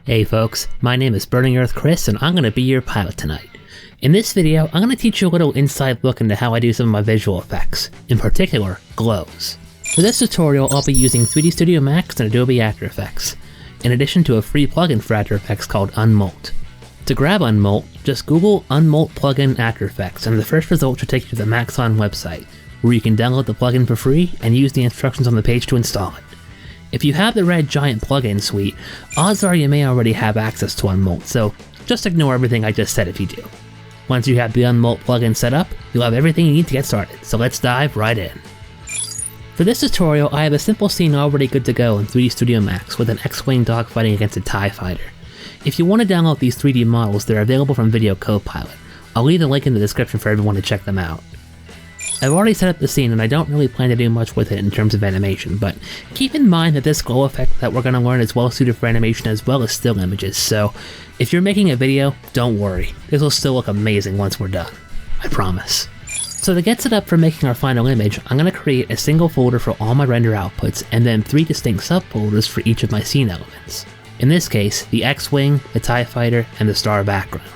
Hey folks, my name is Burning Earth Chris and I'm going to be your pilot tonight. In this video, I'm going to teach you a little inside look into how I do some of my visual effects, in particular, glows. For this tutorial, I'll be using 3D Studio Max and Adobe After Effects, in addition to a free plugin for After Effects called Unmolt. To grab Unmolt, just Google Unmolt plugin After Effects and the first result should take you to the Maxon website, where you can download the plugin for free and use the instructions on the page to install it. If you have the Red Giant plugin suite, odds are you may already have access to Unmolt, so just ignore everything I just said if you do. Once you have the Unmolt plugin set up, you'll have everything you need to get started, so let's dive right in. For this tutorial, I have a simple scene already good to go in 3D Studio Max with an X-Wing dogfighting against a TIE fighter. If you want to download these 3D models, they're available from Video Copilot. I'll leave the link in the description for everyone to check them out. I've already set up the scene and I don't really plan to do much with it in terms of animation, but keep in mind that this glow effect that we're going to learn is well suited for animation as well as still images, so if you're making a video, don't worry, this will still look amazing once we're done. I promise. So to get set up for making our final image, I'm going to create a single folder for all my render outputs and then 3 distinct subfolders for each of my scene elements. In this case, the X-Wing, the TIE Fighter, and the star background.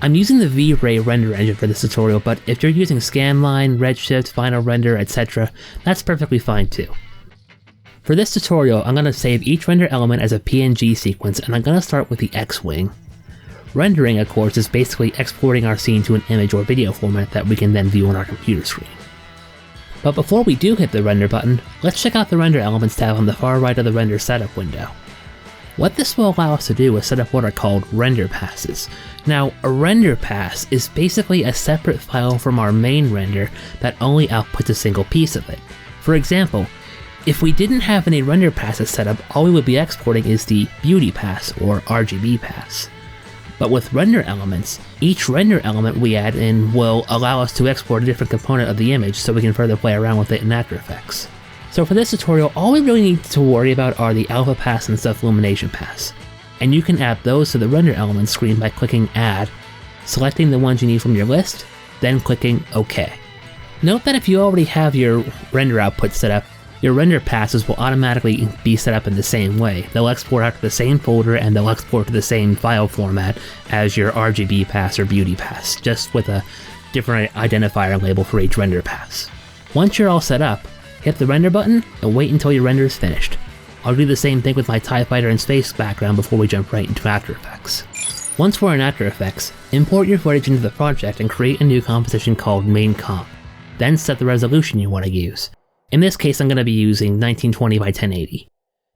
I'm using the V-Ray render engine for this tutorial, but if you're using Scanline, Redshift, Final Render, etc., that's perfectly fine too. For this tutorial, I'm going to save each render element as a PNG sequence, and I'm going to start with the X-Wing. Rendering, of course, is basically exporting our scene to an image or video format that we can then view on our computer screen. But before we do hit the render button, let's check out the Render Elements tab on the far right of the Render Setup window. What this will allow us to do is set up what are called render passes. Now, a render pass is basically a separate file from our main render that only outputs a single piece of it. For example, if we didn't have any render passes set up, all we would be exporting is the beauty pass or RGB pass. But with render elements, each render element we add in will allow us to export a different component of the image so we can further play around with it in After Effects. So for this tutorial, all we really need to worry about are the Alpha Pass and Self-Illumination Pass. And you can add those to the render elements screen by clicking Add, selecting the ones you need from your list, then clicking OK. Note that if you already have your render output set up, your render passes will automatically be set up in the same way. They'll export out to the same folder and they'll export to the same file format as your RGB pass or beauty pass, just with a different identifier label for each render pass. Once you're all set up, hit the render button and wait until your render is finished. I'll do the same thing with my TIE Fighter and space background before we jump right into After Effects. Once we're in After Effects, import your footage into the project and create a new composition called Main Comp. Then set the resolution you want to use. In this case, I'm going to be using 1920 by 1080.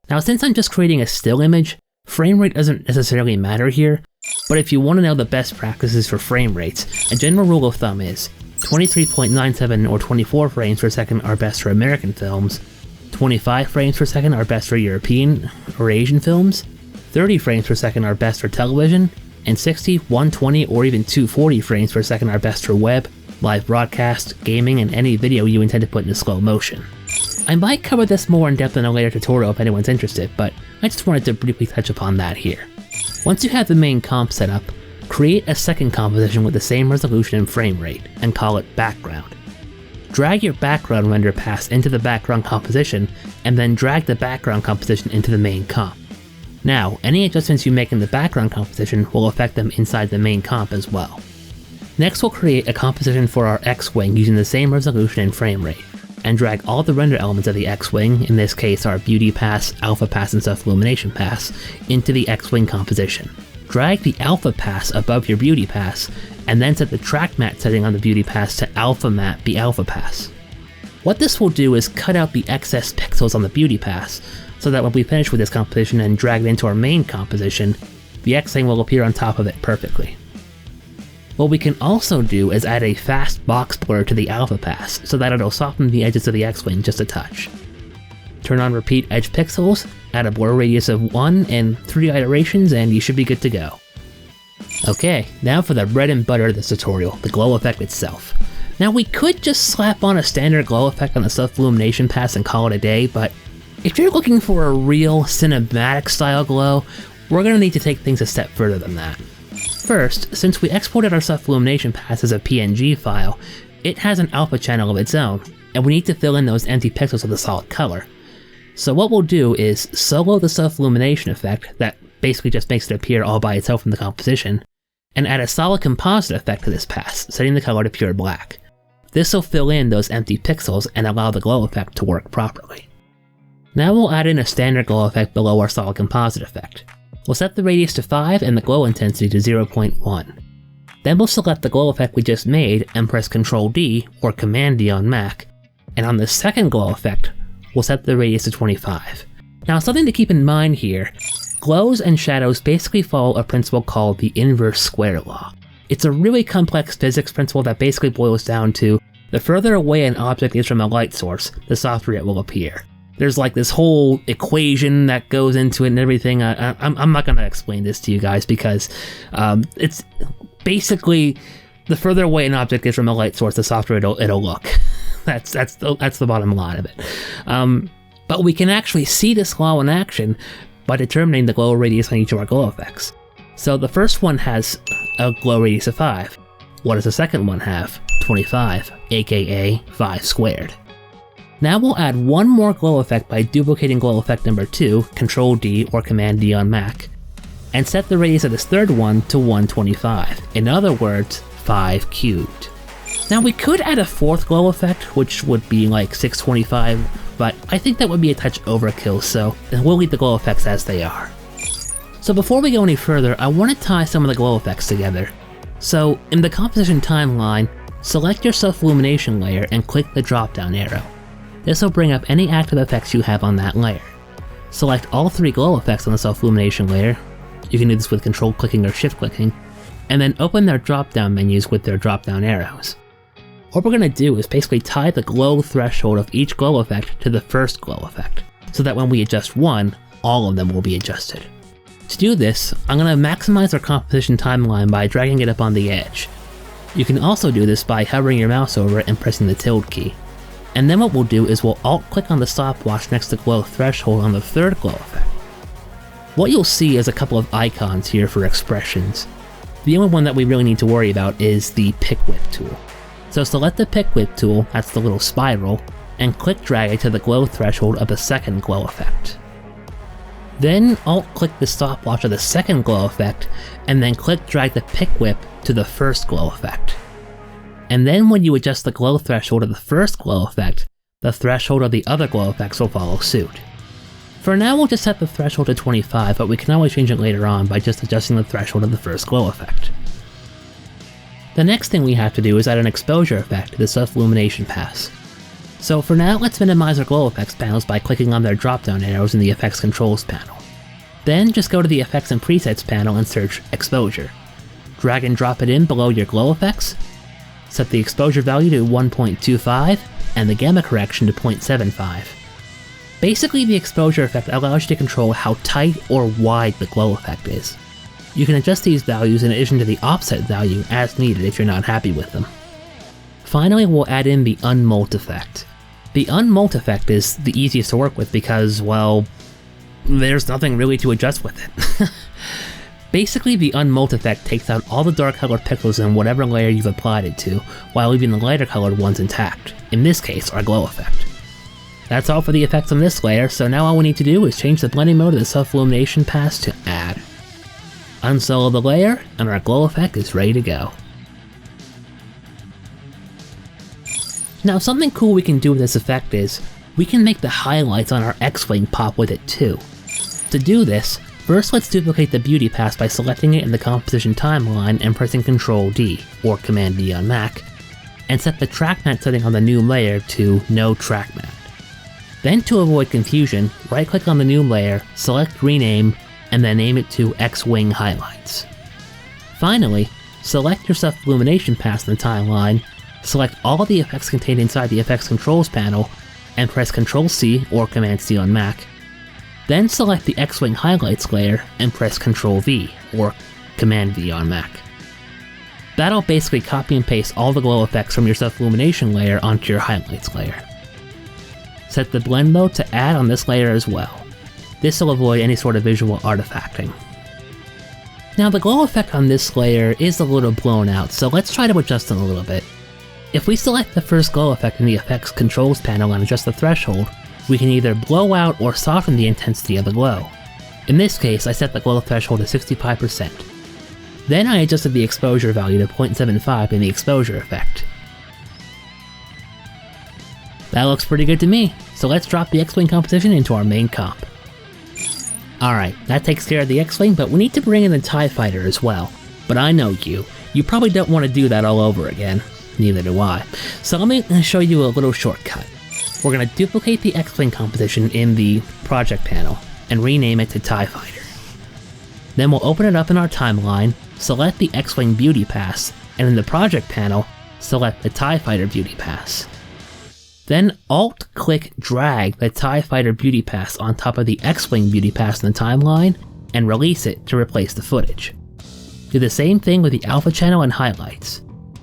Now, since I'm just creating a still image, frame rate doesn't necessarily matter here, but if you want to know the best practices for frame rates, a general rule of thumb is 23.97 or 24 frames per second are best for American films, 25 frames per second are best for European or Asian films, 30 frames per second are best for television, and 60, 120, or even 240 frames per second are best for web, live broadcast, gaming, and any video you intend to put into slow motion. I might cover this more in depth in a later tutorial if anyone's interested, but I just wanted to briefly touch upon that here. Once you have the main comp set up, create a second composition with the same resolution and frame rate, and call it Background. Drag your background render pass into the background composition, and then drag the background composition into the main comp. Now, any adjustments you make in the background composition will affect them inside the main comp as well. Next, we'll create a composition for our X-Wing using the same resolution and frame rate, and drag all the render elements of the X-Wing, in this case our Beauty Pass, Alpha Pass, and Self-Illumination Pass, into the X-Wing composition. Drag the Alpha Pass above your Beauty Pass, and then set the track matte setting on the Beauty Pass to Alpha Matte the Alpha Pass. What this will do is cut out the excess pixels on the Beauty Pass, so that when we finish with this composition and drag it into our main composition, the X-Wing will appear on top of it perfectly. What we can also do is add a fast box blur to the Alpha Pass, so that it'll soften the edges of the X-Wing just a touch. Turn on Repeat Edge Pixels, add a blur radius of 1 and 3 iterations, and you should be good to go. Okay, now for the bread and butter of this tutorial, the glow effect itself. Now we could just slap on a standard glow effect on the Self-Illumination Pass and call it a day, but if you're looking for a real cinematic style glow, we're going to need to take things a step further than that. First, since we exported our Self-Illumination Pass as a PNG file, it has an alpha channel of its own, and we need to fill in those empty pixels with a solid color. So what we'll do is solo the self-illumination effect that basically just makes it appear all by itself in the composition, and add a solid composite effect to this pass, setting the color to pure black. This will fill in those empty pixels and allow the glow effect to work properly. Now we'll add in a standard glow effect below our solid composite effect. We'll set the radius to 5 and the glow intensity to 0.1. Then we'll select the glow effect we just made and press Ctrl D or Command D on Mac, and on the second glow effect, we'll set the radius to 25. Now something to keep in mind here, glows and shadows basically follow a principle called the inverse square law. It's a really complex physics principle that basically boils down to the further away an object is from a light source, the softer it will appear. There's like this whole equation that goes into it and everything. I'm not going to explain this to you guys because it's basically the further away an object is from a light source, the softer it'll look. That's the bottom line of it. But we can actually see this law in action by determining the glow radius on each of our glow effects. So the first one has a glow radius of 5. What does the second one have? 25, aka 5 squared. Now we'll add one more glow effect by duplicating glow effect number 2, Ctrl D or Command D on Mac, and set the radius of this third one to 125. In other words, 5 cubed. Now we could add a fourth glow effect, which would be like 625, but I think that would be a touch overkill, so we'll leave the glow effects as they are. So before we go any further, I want to tie some of the glow effects together. So in the composition timeline, select your self-illumination layer and click the drop-down arrow. This will bring up any active effects you have on that layer. Select all 3 glow effects on the self-illumination layer. You can do this with control clicking or shift clicking, and then open their drop-down menus with their drop-down arrows. What we're going to do is basically tie the glow threshold of each glow effect to the first glow effect, so that when we adjust one, all of them will be adjusted. To do this, I'm going to maximize our composition timeline by dragging it up on the edge. You can also do this by hovering your mouse over it and pressing the tilde key. And then what we'll do is we'll alt-click on the stopwatch next to glow threshold on the third glow effect. What you'll see is a couple of icons here for expressions. The only one that we really need to worry about is the pick whip tool. So select the pick whip tool, that's the little spiral, and click drag it to the glow threshold of the second glow effect. Then alt-click the stopwatch of the second glow effect, and then click drag the pick whip to the first glow effect. And then when you adjust the glow threshold of the first glow effect, the threshold of the other glow effects will follow suit. For now we'll just set the threshold to 25, but we can always change it later on by just adjusting the threshold of the first glow effect. The next thing we have to do is add an exposure effect to the self-illumination pass. So for now, let's minimize our glow effects panels by clicking on their drop-down arrows in the effects controls panel. Then just go to the effects and presets panel and search exposure. Drag and drop it in below your glow effects. Set the exposure value to 1.25 and the gamma correction to 0.75. Basically, the exposure effect allows you to control how tight or wide the glow effect is. You can adjust these values in addition to the offset value as needed if you're not happy with them. Finally, we'll add in the unmolt effect. The unmolt effect is the easiest to work with because, well, there's nothing really to adjust with it. Basically, the unmolt effect takes out all the dark colored pixels in whatever layer you've applied it to, while leaving the lighter colored ones intact, in this case, our glow effect. That's all for the effects on this layer, so now all we need to do is change the blending mode of the self-illumination pass to add. Unsolo the layer, and our glow effect is ready to go. Now something cool we can do with this effect is, we can make the highlights on our X-Wing pop with it too. To do this, first let's duplicate the beauty pass by selecting it in the composition timeline and pressing Ctrl D, or Command D on Mac, and set the track matte setting on the new layer to No Track Matte. Then to avoid confusion, right click on the new layer, select Rename, and then name it to X-Wing Highlights. Finally, select your self-illumination pass in the timeline, select all of the effects contained inside the effects controls panel, and press Ctrl C or Command C on Mac. Then select the X-Wing Highlights layer and press Ctrl V or Command V on Mac. That'll basically copy and paste all the glow effects from your self-illumination layer onto your highlights layer. Set the blend mode to add on this layer as well. This will avoid any sort of visual artifacting. Now the glow effect on this layer is a little blown out, so let's try to adjust it a little bit. If we select the first glow effect in the effects controls panel and adjust the threshold, we can either blow out or soften the intensity of the glow. In this case, I set the glow threshold to 65%. Then I adjusted the exposure value to 0.75 in the exposure effect. That looks pretty good to me, so let's drop the X-Wing composition into our main comp. Alright, that takes care of the X-Wing, but we need to bring in the TIE Fighter as well. But I know you probably don't want to do that all over again. Neither do I. So let me show you a little shortcut. We're going to duplicate the X-Wing composition in the project panel and rename it to TIE Fighter. Then we'll open it up in our timeline, select the X-Wing Beauty Pass, and in the project panel, select the TIE Fighter Beauty Pass. Then Alt-click drag the TIE Fighter Beauty Pass on top of the X-Wing Beauty Pass in the timeline, and release it to replace the footage. Do the same thing with the Alpha channel and highlights.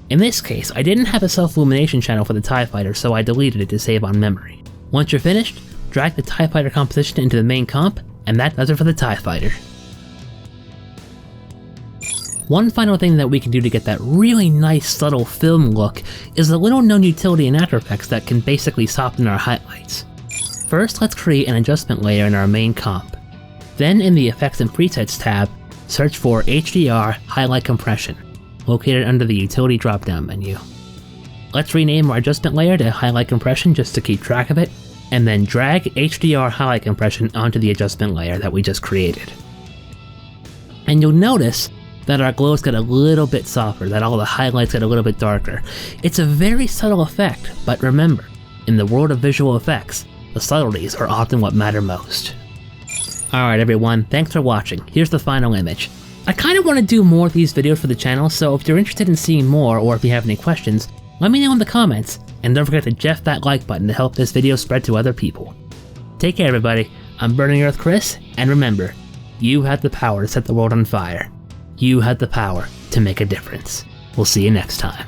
In this case, I didn't have a self-illumination channel for the TIE Fighter, so I deleted it to save on memory. Once you're finished, drag the TIE Fighter composition into the main comp, and that does it for the TIE Fighter. One final thing that we can do to get that really nice subtle film look is a little known utility in After Effects that can basically soften our highlights. First, let's create an adjustment layer in our main comp. Then in the Effects and Presets tab, search for HDR Highlight Compression, located under the Utility drop-down menu. Let's rename our adjustment layer to Highlight Compression just to keep track of it, and then drag HDR Highlight Compression onto the adjustment layer that we just created. And you'll notice that our glows get a little bit softer, that all the highlights get a little bit darker. It's a very subtle effect, but remember, in the world of visual effects, the subtleties are often what matter most. Alright everyone, thanks for watching. Here's the final image. I kinda want to do more of these videos for the channel, so if you're interested in seeing more or if you have any questions, let me know in the comments, and don't forget to jeff that like button to help this video spread to other people. Take care everybody, I'm Burning Earth Chris, and remember, you have the power to set the world on fire. You have the power to make a difference. We'll see you next time.